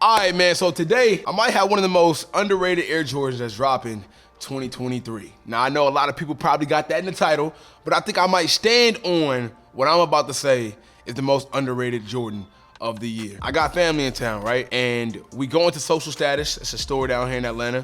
All right, man, so today I might have one of the most underrated Air Jordans that's dropping 2023. Now, I know a lot of people probably got that in the title, but I think I might stand on what I'm about to say is the most underrated Jordan of the year. I got family in town, right? And we go into Social Status. It's a store down here in Atlanta.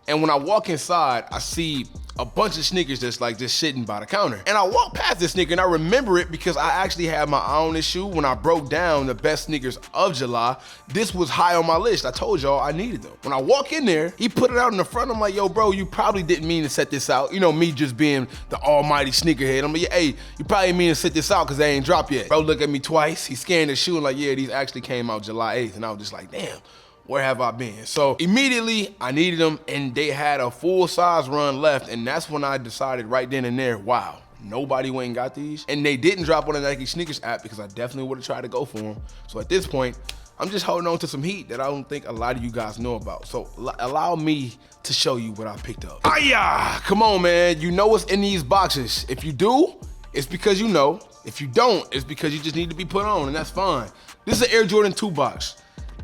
And when I walk inside, I see a bunch of sneakers that's like just sitting by the counter. And I walk past this sneaker and I remember it because I actually had my own issue when I broke down the best sneakers of July. This was high on my list. I told y'all I needed them. When I walk in there, he put it out in the front. I'm like, yo, bro, you probably didn't mean to set this out. You know, me just being the almighty sneakerhead. I'm like, hey, you probably didn't mean to set this out because they ain't dropped yet. Bro looked at me twice. He scanned the shoe and like, yeah, these actually came out July 8th. And I was just like, damn. Where have I been? So immediately I needed them and they had a full size run left, and that's when I decided right then and there, wow, nobody went and got these. And they didn't drop on the Nike Sneakers app because I definitely would have tried to go for them. So at this point, I'm just holding on to some heat that I don't think a lot of you guys know about. So allow me to show you what I picked up. Ah, come on, man. You know what's in these boxes. If you do, it's because you know. If you don't, it's because you just need to be put on, and that's fine. This is an Air Jordan 2 box.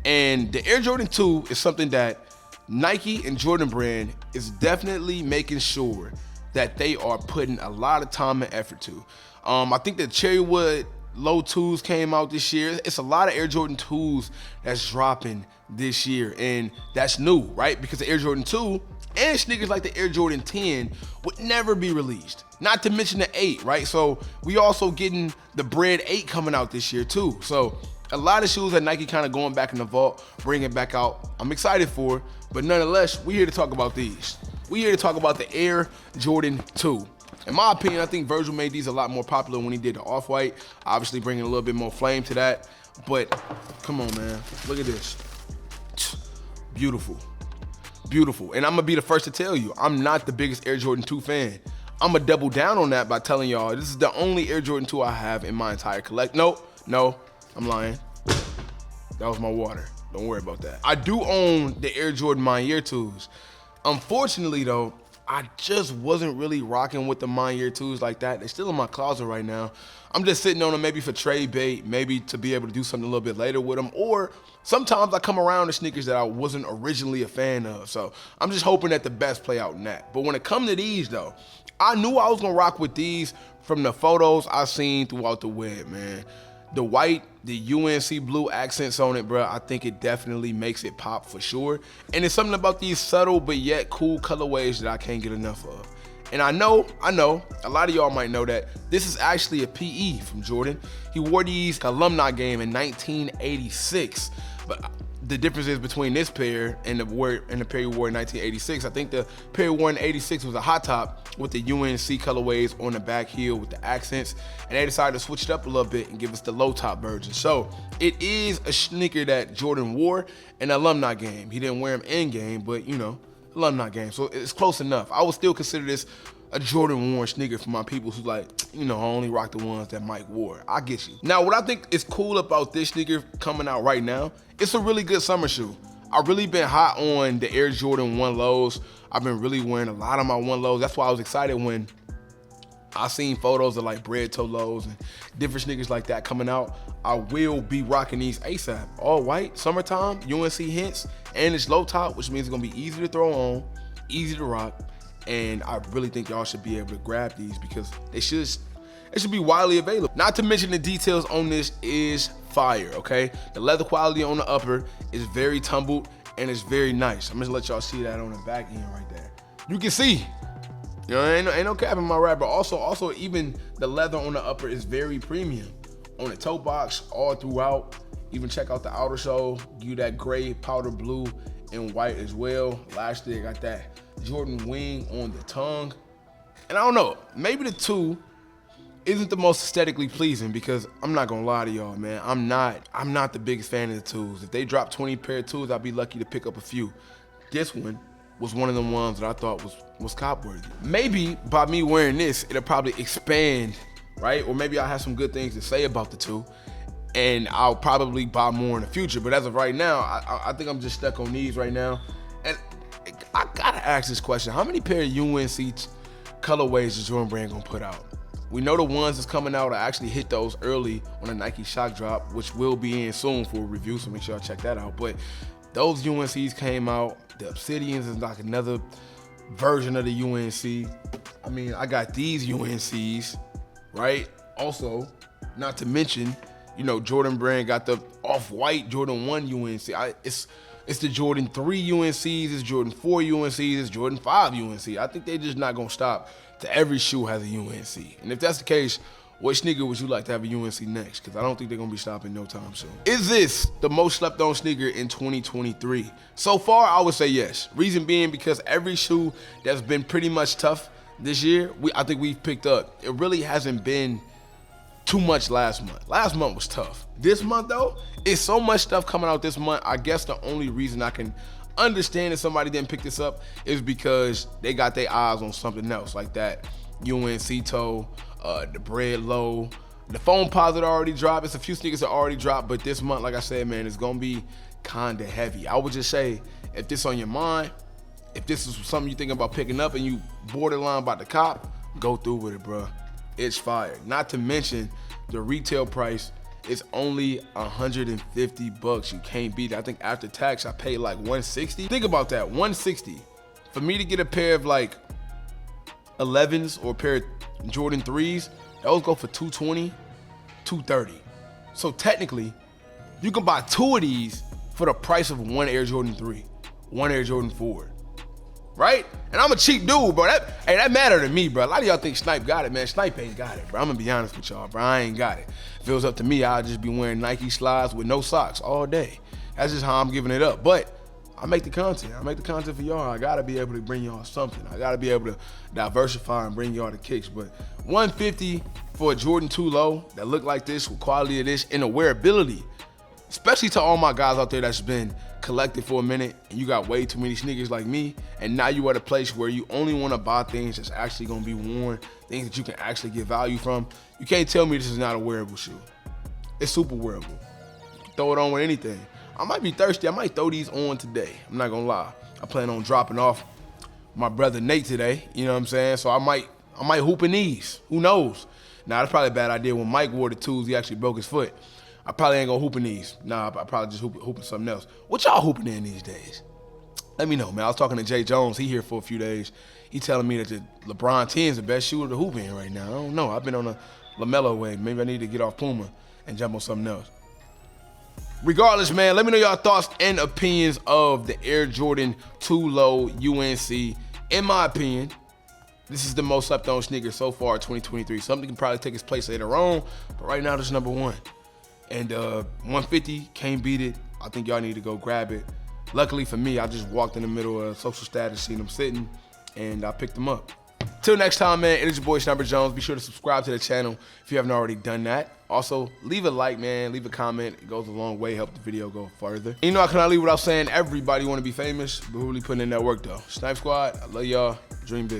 And the Air Jordan 2 is something that Nike and Jordan Brand is definitely making sure that they are putting a lot of time and effort to. I think the Cherrywood Low 2s came out this year. It's a lot of Air Jordan 2s that's dropping this year, and that's new, right? Because the Air Jordan 2 and sneakers like the Air Jordan 10 would never be released. Not to mention the 8, right? So we also getting the Bread 8 coming out this year too. So a lot of shoes that Nike kind of going back in the vault, bringing back out. I'm excited for, but nonetheless, we're here to talk about these. We're here to talk about the Air Jordan 2. In my opinion, I think Virgil made these a lot more popular when he did the Off-White, obviously bringing a little bit more flame to that. But come on, man, look at this. Beautiful, beautiful. And I'm gonna be the first to tell you, I'm not the biggest Air Jordan 2 fan. I'm gonna double down on that by telling y'all this is the only Air Jordan 2 I have in my entire collection. No, I'm lying. That was my water. Don't worry about that. I do own the Air Jordan Myear 2s. Unfortunately though, I just wasn't really rocking with the Myear 2s like that. They're still in my closet right now. I'm just sitting on them maybe for trade bait, maybe to be able to do something a little bit later with them, or sometimes I come around to sneakers that I wasn't originally a fan of. So I'm just hoping that the best play out in that. But when it comes to these though, I knew I was gonna rock with these from the photos I seen throughout the web, man. The white, the UNC blue accents on it, bro, I think it definitely makes it pop for sure. And it's something about these subtle but yet cool colorways that I can't get enough of. And I know, a lot of y'all might know that this is actually a PE from Jordan. He wore these alumni game in 1986. But the difference is between this pair and the pair he wore in 1986. I think the pair he wore in 86 was a hot top with the UNC colorways on the back heel with the accents, and they decided to switch it up a little bit and give us the low top version. So it is a sneaker that Jordan wore in the alumni game. He didn't wear them in game, but you know, alumni game. So it's close enough. I would still consider this a Jordan worn sneaker for my people who like, you know, I only rock the ones that Mike wore. I get you. Now, what I think is cool about this sneaker coming out right now, it's a really good summer shoe. I've really been hot on the Air Jordan 1 lows. I've been really wearing a lot of my 1 lows. That's why I was excited when I seen photos of like bread toe lows and different sneakers like that coming out. I will be rocking these ASAP. All white, summertime, UNC hints, and it's low top, which means it's gonna be easy to throw on, easy to rock. And I really think y'all should be able to grab these because it should be widely available. Not to mention the details on this is fire, okay? The leather quality on the upper is very tumbled and it's very nice. I'm just gonna let y'all see that on the back end right there. You can see, you know, ain't no cap in my rap, but also even the leather on the upper is very premium. On the toe box, all throughout. Even check out the outer sole, give you that gray, powder blue, and white as well. Lastly, I got that Jordan wing on the tongue. And I don't know, maybe the 2 isn't the most aesthetically pleasing because I'm not gonna lie to y'all, man. I'm not the biggest fan of the 2s. If they drop 20 pair of 2s, I'd be lucky to pick up a few. This one was one of the ones that I thought was cop worthy. Maybe by me wearing this, it'll probably expand, right? Or maybe I'll have some good things to say about the 2 and I'll probably buy more in the future. But as of right now, I think I'm just stuck on these right now. And I gotta ask this question. How many pair of UNC colorways is Jordan Brand gonna put out? We know the ones that's coming out, I actually hit those early on a Nike Shock Drop, which will be in soon for a review, so make sure y'all check that out. But Those UNCs came out. The Obsidians is like another version of the UNC. I mean, I got these UNCs, right? Also, not to mention, you know, Jordan Brand got the off-white Jordan 1 UNC. It's the Jordan 3 UNCs, it's Jordan 4 UNCs, it's Jordan 5 UNC. I think they just not gonna stop to every shoe has a UNC. And if that's the case, what sneaker would you like to have a UNC next? Because I don't think they're gonna be stopping no time soon. Is this the most slept on sneaker in 2023? So far, I would say yes. Reason being because every shoe that's been pretty much tough this year, I think we've picked up. It really hasn't been too much last month. Last month was tough. This month though, it's so much stuff coming out this month. I guess the only reason I can understand if somebody didn't pick this up is because they got their eyes on something else, like that UNC toe, the Bread Low, the Foam Posit already dropped. It's a few sneakers that already dropped, but this month, like I said, man, it's gonna be kinda heavy. I would just say, if this on your mind, if this is something you thinking about picking up and you borderline about to cop, go through with it, bro. It's fire. Not to mention the retail price is only 150 bucks. You can't beat it. I think after tax, I paid like 160. Think about that, 160. For me to get a pair of like 11s or a pair of Jordan 3s, those go for 220, 230. So technically, you can buy two of these for the price of one Air Jordan 3, one Air Jordan 4. Right? And I'm a cheap dude, bro. That matter to me, bro. A lot of y'all think Snipe got it, man. Snipe ain't got it, bro. I'm gonna be honest with y'all, bro. I ain't got it. If it was up to me, I'd just be wearing Nike slides with no socks all day. That's just how I'm giving it up. But I make the content. I make the content for y'all. I gotta be able to bring y'all something. I gotta be able to diversify and bring y'all the kicks. But 150 for a Jordan 2 low that look like this, with quality of this, and the wearability, especially to all my guys out there that's been collected for a minute and you got way too many sneakers like me, and now you at a place where you only want to buy things that's actually going to be worn, things that you can actually get value from. You can't tell me this is not a wearable shoe. It's super wearable. You can throw it on with anything. I might be thirsty. I might throw these on today. I'm not gonna lie. I plan on dropping off my brother Nate today. You know what I'm saying? So I might hoop in these. Who knows? Now that's probably a bad idea. When Mike wore the twos, he actually broke his foot. I probably ain't gonna hoop in these. Nah, I probably just hooping something else. What y'all hooping in these days? Let me know, man. I was talking to Jay Jones. He here for a few days. He telling me that the LeBron 10 is the best shoe to hoop in right now. I don't know. I've been on a LaMelo wave. Maybe I need to get off Puma and jump on something else. Regardless, man, let me know y'all thoughts and opinions of the Air Jordan 2 Low UNC. In my opinion, this is the most slept on sneaker so far 2023. Something can probably take its place later on, but right now this is number one. And 150, can't beat it. I think y'all need to go grab it. Luckily for me, I just walked in the middle of social status, seen them sitting, and I picked them up. Till next time, man, it is your boy Sniper Jones. Be sure to subscribe to the channel if you haven't already done that. Also, leave a like, man. Leave a comment. It goes a long way. Help the video go further. And you know I cannot leave without saying everybody want to be famous, but who really putting in that work, though? Snipe Squad, I love y'all. Dream big.